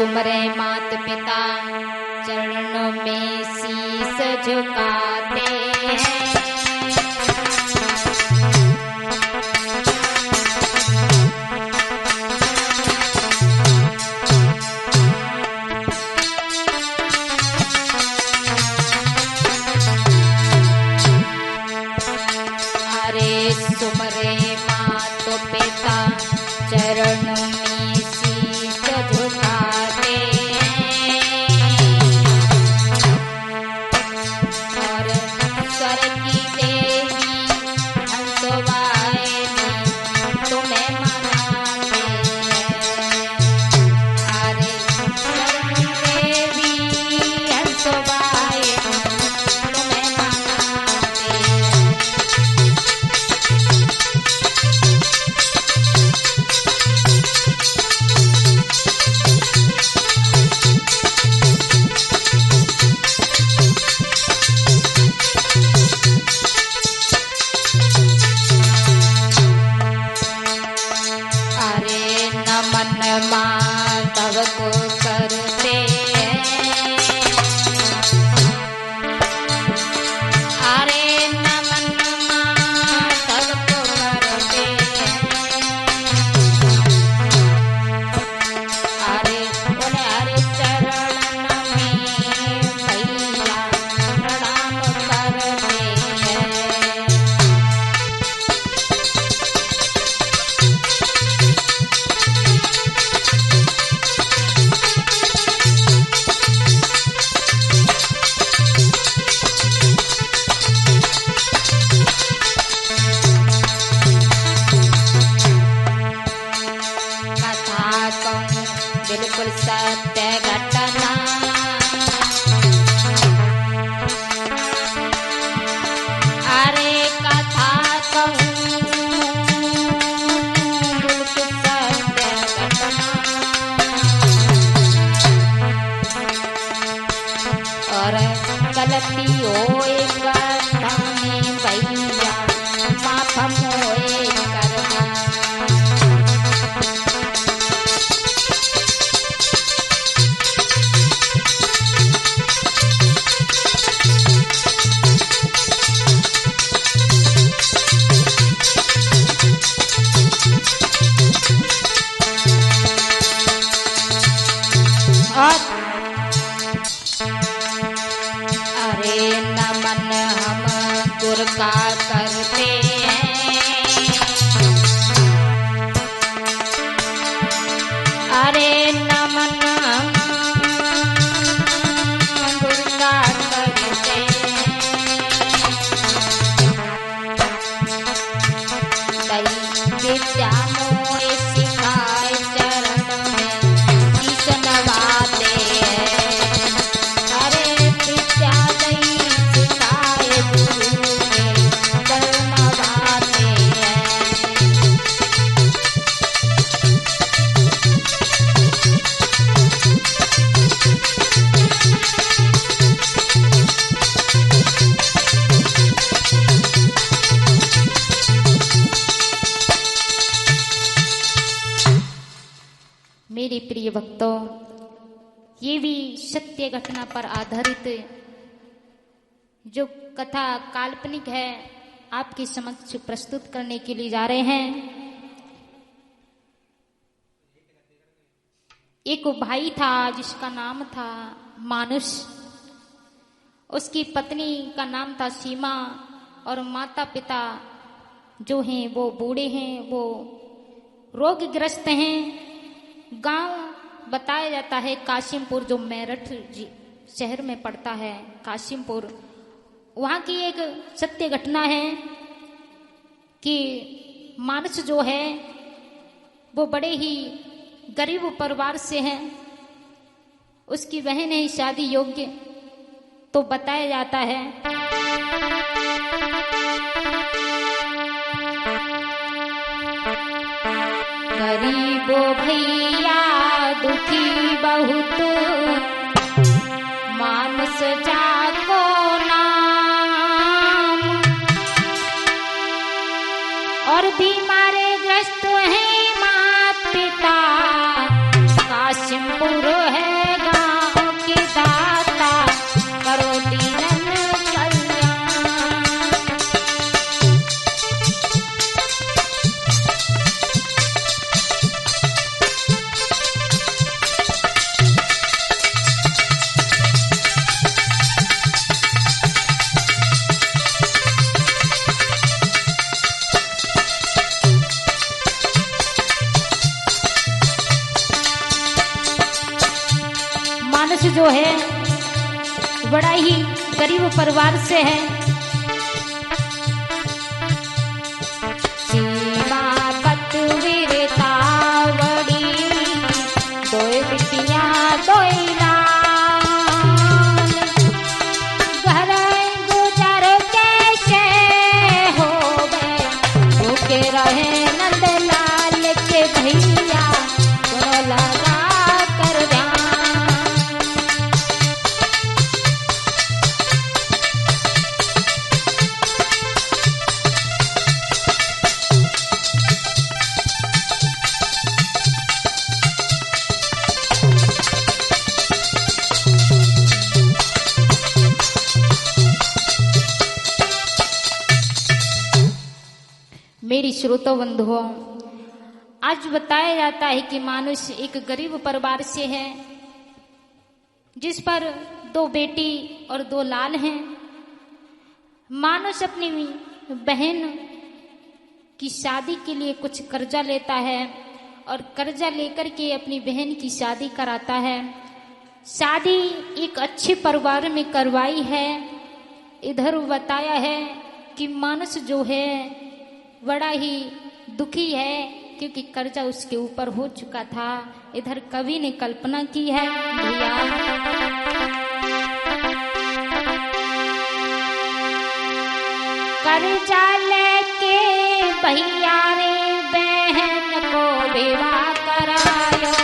सुमरे मात पिता चरणों में शीस झुकाते हैं। अरे सुमरे मात पिता चरणों में शीस झुकाते हैं और स्वर की देवी हंसवाहिनी तुम्हें मनाते हैं। अरे स्वर की देवी हंसवाहिनी तुम्हें मनाते हैं। अरे नमन माधव को करते हैं। अरे नमन माधव को करते हैं। अरे उन्हें हरि चरण में भैया प्रणाम करते हैं। कथा कहूं बिल्कुल सत्य घटना। अरे कथा कहूं बिल्कुल सत्य घटना। और गलती होए कथा में भैया माफ मोए करना। अरे नमन हम गुर का करते हैं। अरे नमन हम गुर का करते हैं। दई विद्या मोए सिखाए चरण में शीश नवाते हैं। अरे विद्या दई सिखाए गुरु के चरण नवाते हैं। मेरे प्रिय भक्तों, ये भी सत्य घटना पर आधारित जो कथा काल्पनिक है आपके समक्ष प्रस्तुत करने के लिए जा रहे हैं। एक भाई था जिसका नाम था मानुष। उसकी पत्नी का नाम था सीमा और माता पिता जो हैं वो बूढ़े हैं, वो रोगग्रस्त हैं। गांव बताया जाता है कासिमपुर, जो मेरठ शहर में पड़ता है कासिमपुर। वहां की एक सत्य घटना है कि मानस जो है वो बड़े ही गरीब परिवार से है। उसकी बहन है शादी योग्य। तो बताया जाता है गरीबो भैया दुखी बहुत मानस जाको नाम। और बीमारे ग्रस्त हैं माता पिता कासिमपुर है जो है बड़ा ही गरीब परिवार से है। सीमा पतवीर तावड़ी दोय बिटिया दोय लाल, घर गुजर कैसे होवे भूखे रहे नंदलाल के भैया सुनो लगा कर ध्यान। मेरी श्रोता बंधुओं, आज बताया जाता है कि मानुष एक गरीब परिवार से है, जिस पर 2 बेटी और 2 लाल हैं। मानुष अपनी बहन की शादी के लिए कुछ कर्जा लेता है और कर्जा लेकर के अपनी बहन की शादी कराता है। शादी एक अच्छे परिवार में करवाई है। इधर बताया है कि मानुष जो है बड़ा ही दुखी है, क्योंकि कर्जा उसके ऊपर हो चुका था। इधर कवि ने कल्पना की है भैया, कर्जा लेके भैया रे बहन को विवाह करायो,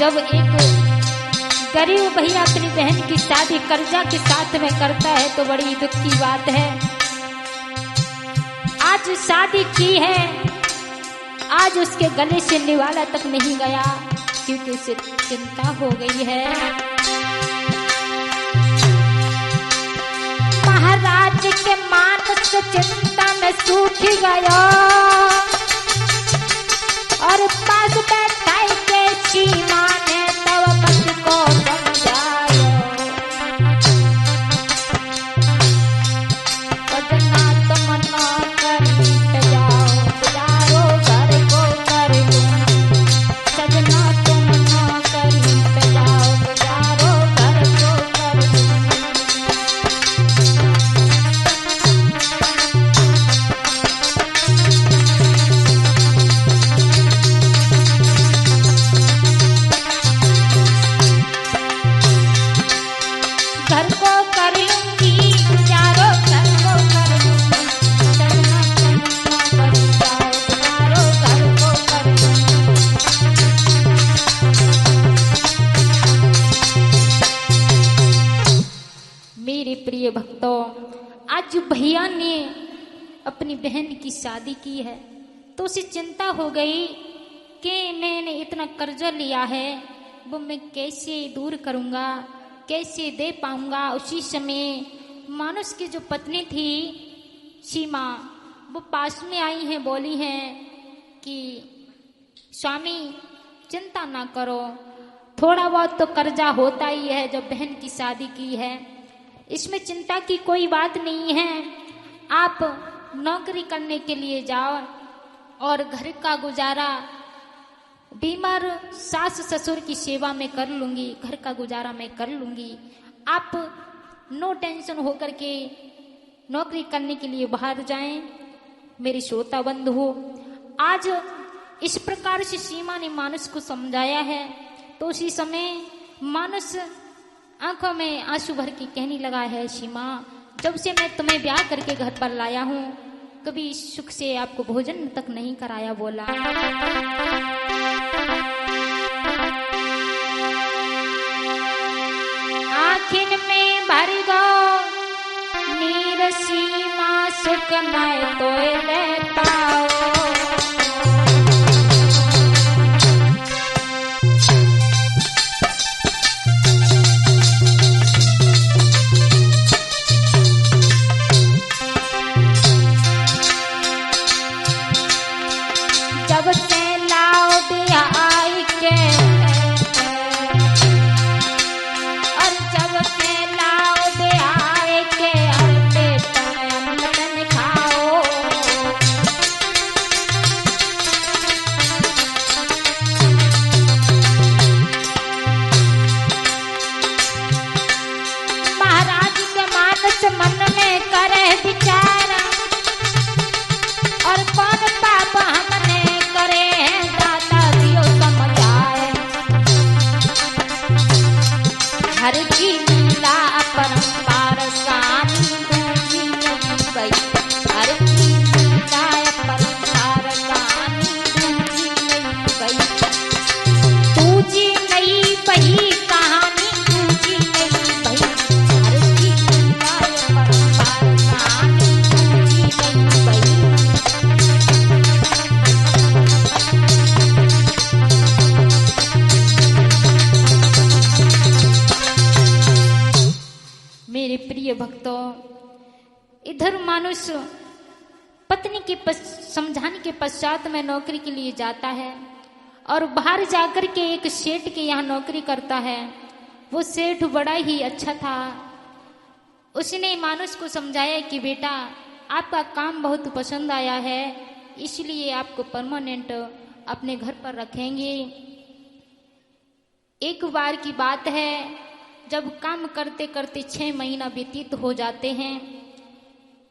जब एक गरीब भैया अपनी बहन की शादी कर्जा के साथ में करता है तो बड़ी दुख की बात है। आज शादी की है, आज उसके गले से निवाला तक नहीं गया, क्योंकि उसे चिंता हो गई है। महाराज के मानस चिंता में सूख गया और पास बैठा के सीमा ने तब पति को समझाया, सजना तुम ना कर जाओ, गुजारो घर को कर लो, सजना तुम ना कर जाओ, गुजारो घर को कर लो। प्रिय भक्तों, आज भैया ने अपनी बहन की शादी की है तो उसे चिंता हो गई कि मैंने इतना कर्जा लिया है, वो मैं कैसे दूर करूंगा, कैसे दे पाऊंगा। उसी समय मानुष की जो पत्नी थी सीमा, वो पास में आई हैं, बोली हैं कि स्वामी चिंता ना करो, थोड़ा बहुत तो कर्जा होता ही है जब बहन की शादी की है, इसमें चिंता की कोई बात नहीं है। आप नौकरी करने के लिए जाओ और घर का गुजारा बीमार सास ससुर की सेवा में कर लूंगी, घर का गुजारा मैं कर लूंगी। आप नो टेंशन होकर के नौकरी करने के लिए बाहर जाएं। मेरे श्रोता बंधु हो, आज इस प्रकार से सीमा ने मानुष को समझाया है तो उसी समय मानुष आंखों में आंसू भर के कहने लगा है, सीमा जब से मैं तुम्हें ब्याह करके घर पर लाया हूँ कभी सुख से आपको भोजन तक नहीं कराया। बोला आखिर में भर गो नीर सीमा सुख न तो लेता पत्नी के समझाने के पश्चात में नौकरी के लिए जाता है और बाहर जाकर के एक सेठ के यहाँ नौकरी करता है। वो सेठ बड़ा ही अच्छा था। उसने मानुष को समझाया कि बेटा आपका काम बहुत पसंद आया है, इसलिए आपको परमानेंट अपने घर पर रखेंगे। एक बार की बात है, जब काम करते करते 6 महीना व्यतीत हो जाते हैं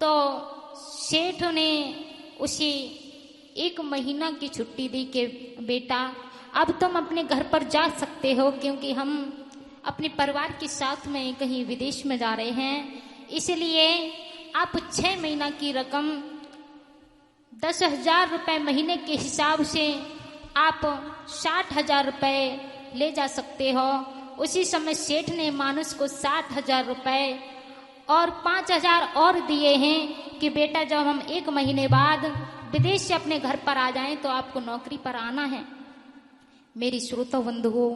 तो सेठ ने उसे 1 महीना की छुट्टी दी कि बेटा अब तुम अपने घर पर जा सकते हो, क्योंकि हम अपने परिवार के साथ में कहीं विदेश में जा रहे हैं, इसलिए आप 6 महीना की रकम 10,000 रुपये महीने के हिसाब से आप 60,000 रुपये ले जा सकते हो। उसी समय सेठ ने मानुष को 60,000 रुपये और 5,000 और दिए हैं कि बेटा जब हम 1 महीने बाद विदेश से अपने घर पर आ जाएं तो आपको नौकरी पर आना है। मेरी श्रोता बंधुओं,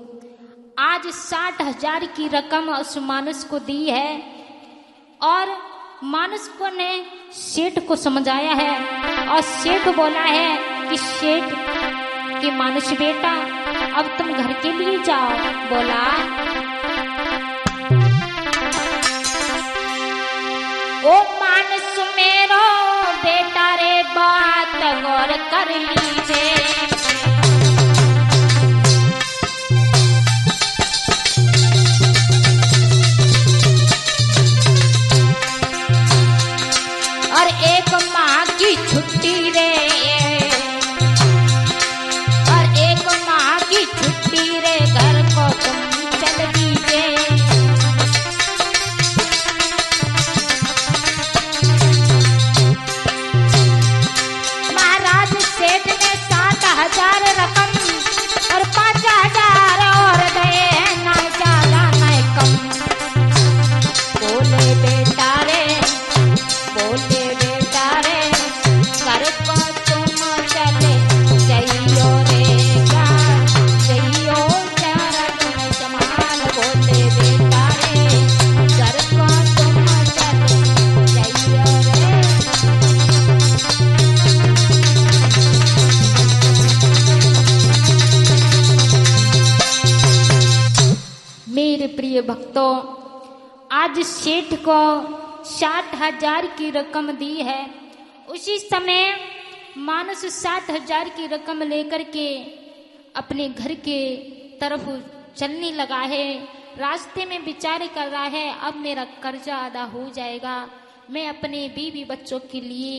आज 60,000 की रकम उस मानुष को दी है और मानुष को ने सेठ को समझाया है और सेठ बोला है कि सेठ कि मानुष बेटा अब तुम घर के लिए जाओ। बोला ओ मानुष मेरो बेटा रे बात गौर कर लीजिए, और 1 माह की छुट्टी रे, और 1 माह की छुट्टी रे घर को तुम चल दीजिए। महाराज सेठ ने 60,000 रकम और 5,000 और दे, ना ज्यादा ना कम। बोले बेटा रे, बोले बेटा रे, घर को तुम चले जइयो रे गा, जइयो चरण समान। बोले बेटा रे, घर को तुम चले जइयो रे। मेरे प्रिय भक्तों, आज सेठ को 60,000 की रकम दी है। उसी समय मानुष 60,000 की रकम लेकर के अपने घर के तरफ चलने लगा है। रास्ते में विचार कर रहा है, अब मेरा कर्जा अदा हो जाएगा, मैं अपने बीवी बच्चों के लिए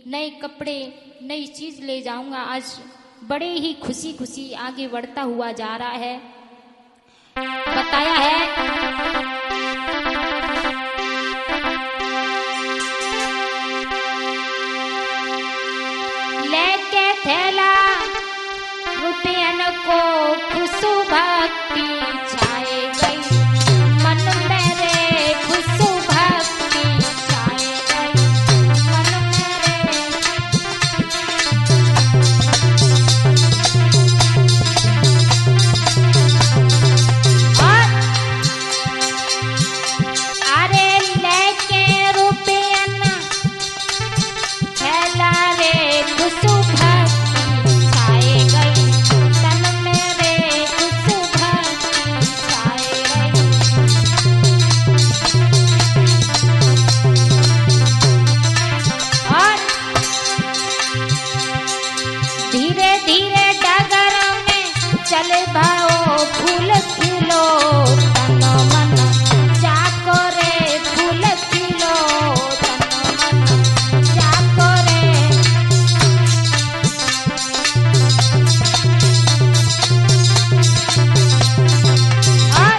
नए कपड़े नई चीज ले जाऊंगा। आज बड़े ही खुशी खुशी आगे बढ़ता हुआ जा रहा है। बताया है चले भाओ फूल खिलो तन मन जाको रे फूल खिलो तन मन जाको रे। और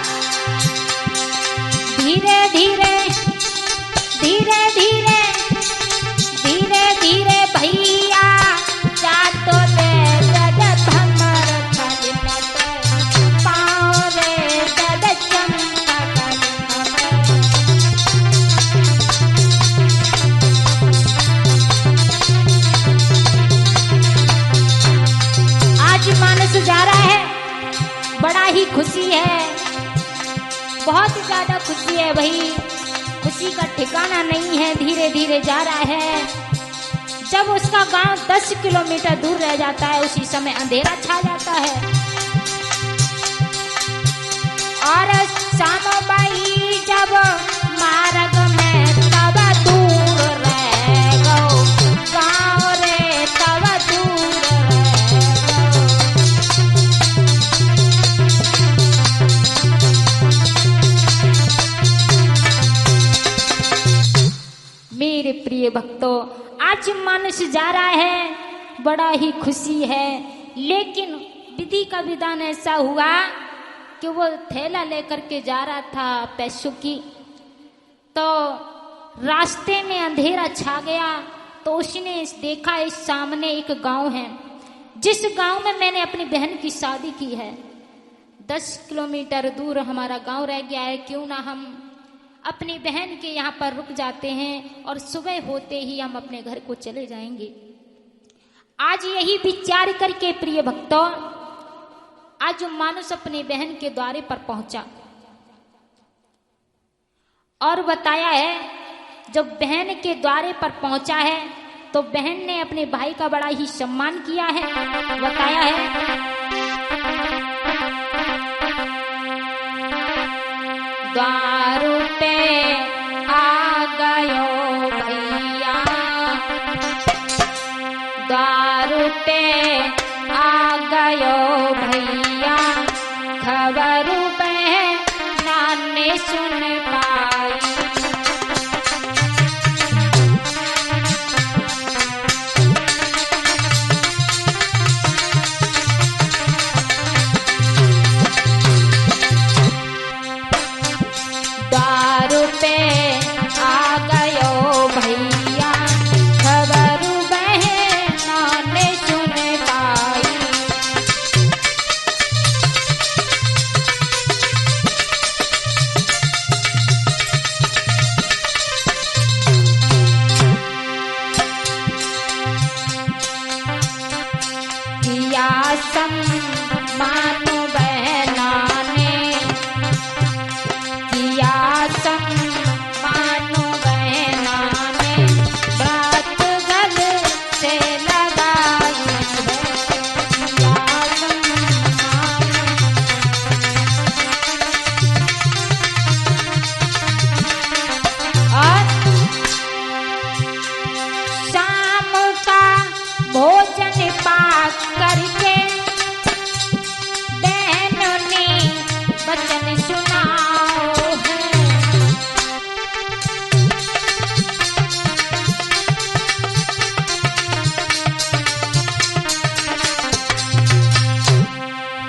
धीरे धीरे धीरे धीरे धीरे धीरे भैया जातो दे दद भमर खलिनत पाँव रे दद चमका खलिनत। आज मानस जा रहा है, बड़ा ही खुशी है, बहुत ज्यादा खुशी है भाई, खुशी का ठिकाना नहीं है। धीरे धीरे जा रहा है, जब उसका गांव 10 किलोमीटर दूर रह जाता है उसी समय अंधेरा छा जाता है। और शाम बाई जब मार्ग में तब दूर रह गो गाँव रे तब दूर रह गो। मेरे प्रिय भक्तों, आज मानस जा रहा है, बड़ा ही खुशी है, लेकिन विधि का विधान ऐसा हुआ कि वो थैला लेकर के जा रहा था पैसों की, तो रास्ते में अंधेरा छा गया। तो उसने देखा इस सामने एक गांव है, जिस गांव में मैंने अपनी बहन की शादी की है। 10 किलोमीटर दूर हमारा गांव रह गया है, क्यों ना हम अपनी बहन के यहाँ पर रुक जाते हैं और सुबह होते ही हम अपने घर को चले जाएंगे। आज यही विचार करके प्रिय भक्तों, आज मानुष अपनी बहन के द्वारे पर पहुंचा और बताया है, जब बहन के द्वारे पर पहुंचा है तो बहन ने अपने भाई का बड़ा ही सम्मान किया है। बताया है, द्वार पे आ गयो भैया, द्वार पे आ गयो भैया, खबर बहना ने सुन पाई। द्वार पे आ गयो भैया, खबर बहना ने सुन पाई। किया सम्मान बहना ने, किया सम्मान बहना ने, बात गल से लगाई है। किया सम्मान, और शाम का भोजन पाक करके बहनों ने वचन सुनाओ है।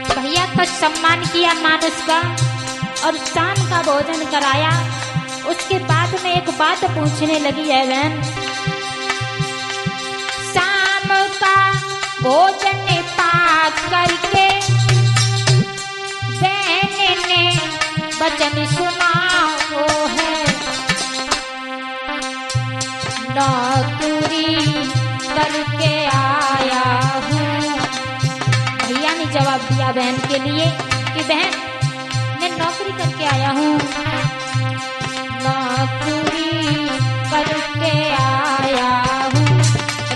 भैया का सम्मान किया मानुष का और शाम का भोजन कराया। उसके बाद में एक बात पूछने लगी है बहन, शाम का भोजन पाक करके बहन ने वचन सुनाओ है। नौकरी करके आया हूँ, भैया ने जवाब दिया बहन के लिए कि बहन मैं नौकरी करके आया हूँ, नौकरी करके आया हूँ,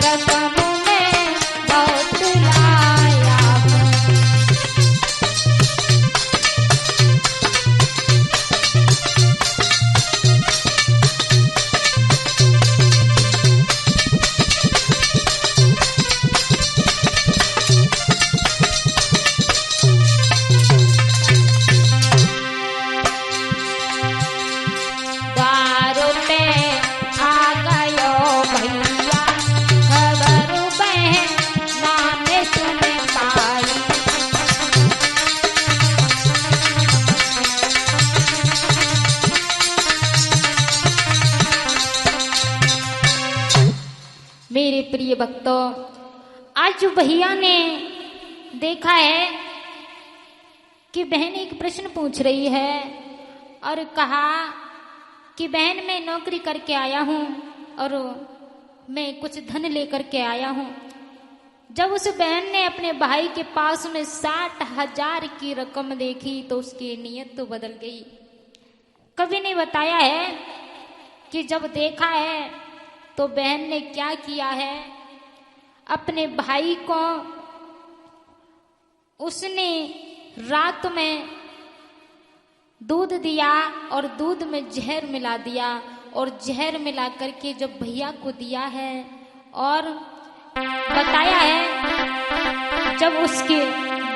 रकम में बहुत लाया हूँ। प्रिय भक्तों, आज जो भैया ने देखा है कि बहन एक प्रश्न पूछ रही है और कहा कि बहन मैं नौकरी करके आया हूं और मैं कुछ धन लेकर के आया हूं। जब उस बहन ने अपने भाई के पास में 60,000 की रकम देखी तो उसकी नीयत तो बदल गई। कभी ने बताया है कि जब देखा है तो बहन ने क्या किया है, अपने भाई को उसने रात में दूध दिया और दूध में जहर मिला दिया और जहर मिला करके जब भैया को दिया है और बताया है जब उसके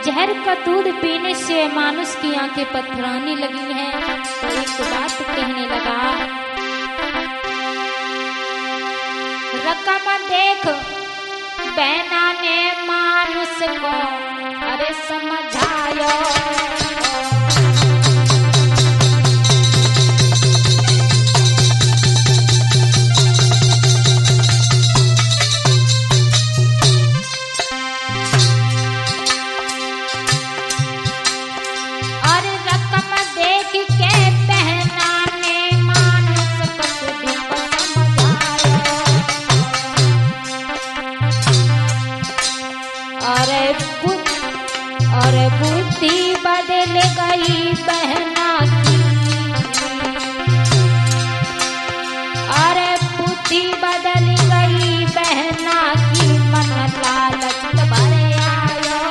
जहर का दूध पीने से मानुष की आंखें पथराने लगी हैं तो एक बात कहने लगा, रकम देख बहना ने मानुष को अरे समझायो। और बुद्धि बदल गई बहना की, अरे बुद्धि बदल गई बहना की, मन लालच भरे आयो।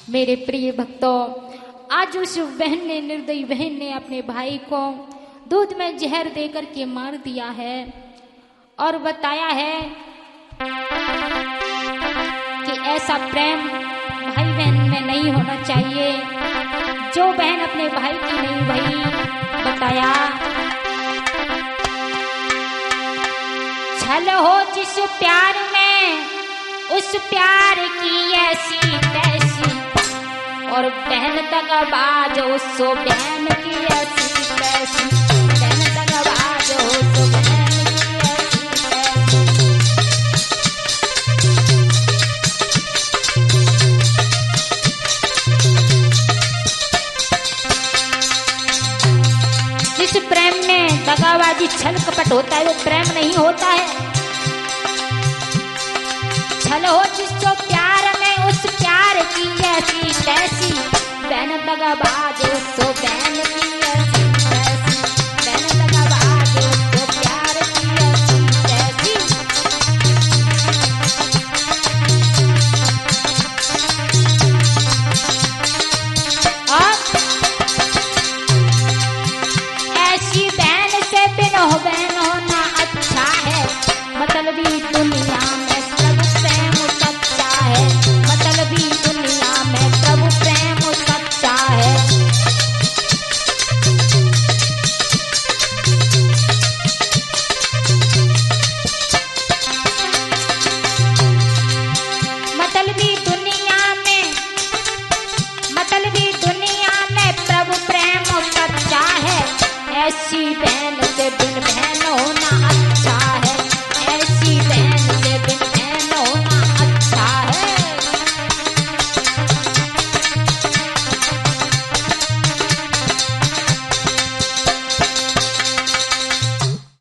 मेरे प्रिय भक्तों, आज उस बहन ने, निर्दयी बहन ने अपने भाई को दूध में जहर देकर के मार दिया है और बताया है कि ऐसा प्रेम भाई बहन में नहीं होना चाहिए। जो बहन अपने भाई की नहीं भई, बताया छल हो जिस प्यार में उस प्यार की ऐसी तैसी, और बहन दगाबाज हो सो बहन की ऐसी तैसी, बहन दगाबाज हो सो बहन की ऐसी तैसी। जिस प्रेम में दगाबाजी छल कपट होता है वो प्रेम नहीं होता है। छल हो जिस जो प्यार में उस प्यार की ऐसी तैसी, बहन दगाबाज हो सो बहन की ऐसी तैसी, बहन दगाबाज हो सो प्यार की ऐसी तैसी। और ऐसी बहन से बिन हो बहन होना अच्छा है, मतलबी दुनिया में मतलबी दुनिया में प्रभु प्रेम सच्चा है। मतलबी दुनिया में प्रभु प्रेम सच्चा है। ऐसी